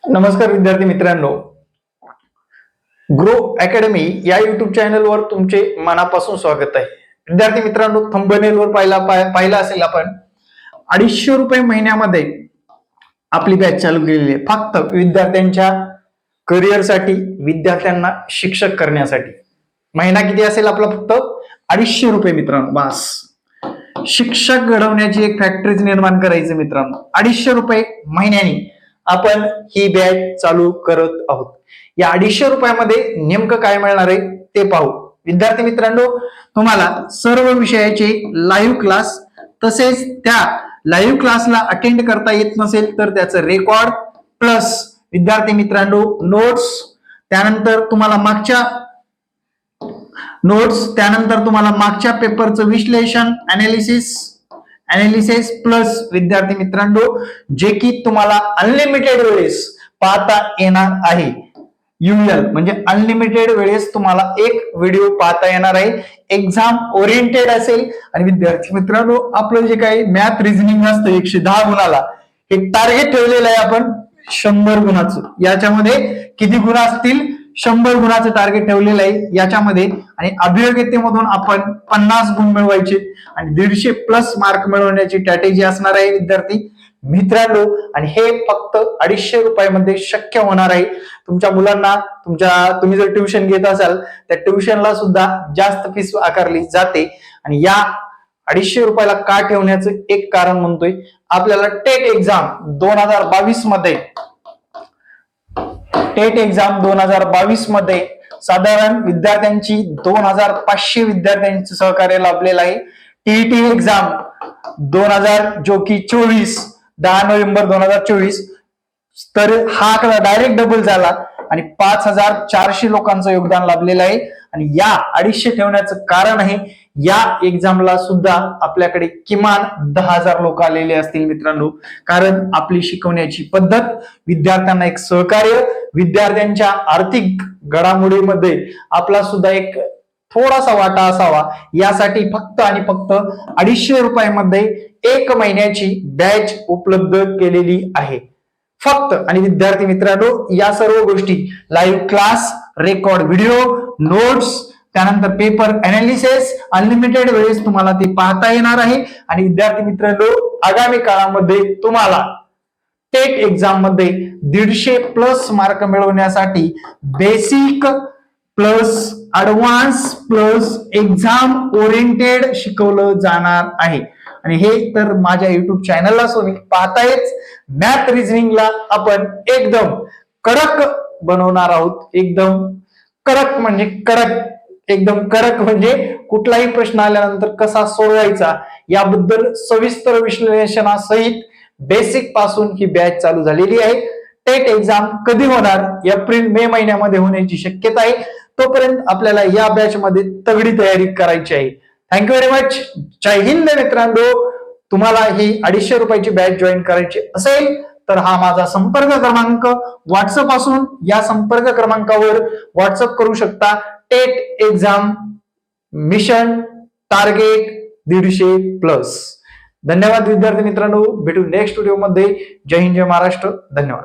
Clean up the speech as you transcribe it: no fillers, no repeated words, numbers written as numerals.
नमस्कार विद्यार्थी मित्रांनो, ग्रो अकॅडमी या युट्यूब चॅनलवर तुमचे मनापासून स्वागत आहे. विद्यार्थी मित्रांनो, थंबनेलवर पाहिला असेल आपण 250 रुपये महिन्यामध्ये आपली बॅच चालू केलेली आहे. फक्त विद्यार्थ्यांच्या करिअरसाठी, विद्यार्थ्यांना शिक्षक करण्यासाठी. महिना किती असेल आपला? फक्त 250 रुपये मित्रांनो. बस शिक्षक घडवण्याची एक फॅक्टरीज निर्माण करायची मित्रांनो. 250 रुपये महिन्यानी आपण ही बॅच चालू करत आहोत. या 250 रुपयामध्ये नेमकं काय मिळणार आहे ते पाहू. विद्यार्थी मित्रांनो, तुम्हाला सर्व विषयाचे लाईव्ह क्लास, तसेच त्या लाईव्ह क्लासला अटेंड करता येत नसेल तर त्याचं रेकॉर्ड, प्लस विद्यार्थी मित्रांनो नोट्स, त्यानंतर तुम्हाला मागच्या पेपरचं विश्लेषण, अनालिसिस प्लस विद्यार्थी मित्रांनो जे की तुम्हाला अनलिमिटेड वेळेस पाहता येणार आहे. UL म्हणजे अनलिमिटेड वेळेस तुम्हाला एक व्हिडिओ पाहता येणार आहे. एक्झाम ओरिएंटेड असेल. आणि विद्यार्थी मित्रांनो, आपलं जे काही मॅथ रिझनिंग असतं 110 गुणाला, हे टार्गेट ठेवलेलं आहे आपण 100 गुणाचं. याच्यामध्ये किती गुण असतील? 100 गुणाचं टार्गेट ठेवलेलं आहे याच्यामध्ये. आणि अभियोग्यतेमधून आपण 50 गुण मिळवायचे आणि 150 प्लस मार्क मिळवण्याची स्ट्रॅटेजी असणार आहे विद्यार्थी मित्रांनो. आणि हे फक्त 250 रुपयामध्ये शक्य होणार आहे. तुमच्या मुलांना तुम्ही जर ट्युशन घेत असाल त्या ट्युशनला सुद्धा जास्त फीस आकारली जाते. आणि या 250 रुपयाला का ठेवण्याचं एक कारण म्हणतोय, आपल्याला टेट एक्झाम 2022 मध्ये साधारण विद्यार्थ्यांची 2500 विद्यार्थ्यांचं सहकार्य लाभलेलं आहे. टीईटी एक्झाम 10 नोव्हेंबर 2024 तर हा आकडा डायरेक्ट डबल झाला आणि 5400 लोकांचं योगदान लाभलेलं आहे. आणि या 250 ठेवण्याचं कारण आहे, या एक्झामला सुद्धा आपल्याकडे किमान 10,000 लोक आलेले असतील मित्रांनो. कारण आपली शिकवण्याची पद्धत, विद्यार्थ्यांना एक सहकार्य, विद्यार्थ्यांच्या आर्थिक घडामोडीमध्ये आपला सुद्धा एक थोडासा वाटा असावा, यासाठी फक्त आणि फक्त 250 रुपयामध्ये 1 महिन्याची बॅच उपलब्ध केलेली आहे फक्त. आणि विद्यार्थी मित्रांनो, या सर्व गोष्टी live class, record video, notes, त्यानंतर पेपर अनालिसिस अनलिमिटेड वेळेस तुम्हाला ते पाहता येणार आहे. आणि विद्यार्थी मित्रांनो, आगामी काळामध्ये तुम्हाला टेट एक्झाम मध्ये 150 प्लस मार्क मिळवण्यासाठी basic plus advance plus exam oriented शिकवलं जाणार आहे. आणि हे तर माझ्या युट्यूब चॅनलला तुम्ही पाहतायच. मॅथ रिझनिंगला आपण एकदम कडक बनवणार आहोत. एकदम कडक म्हणजे कुठलाही प्रश्न आल्यानंतर कसा सोडवायचा याबद्दल सविस्तर विश्लेषणासहित बेसिक पासून ही बॅच चालू झालेली आहे. टेट एक्झाम कधी होणार? एप्रिल-मे महिन्यामध्ये होण्याची शक्यता आहे. तोपर्यंत आपल्याला या बॅच मध्ये तगडी तयारी करायची आहे. Thank you very much. जय हिंद मित्रांनो. तुम्हाला ही 250 रुपयाची बॅच जॉईन करायची असेल तर हा माझा संपर्क क्रमांक व्हॉट्सअप असून या संपर्क क्रमांकावर व्हॉट्सअप करू शकता. TET exam mission target 150 plus. धन्यवाद विद्यार्थी मित्रांनो. भेटू नेक्स्ट व्हिडिओ मध्ये. जय हिंद, जय महाराष्ट्र. धन्यवाद.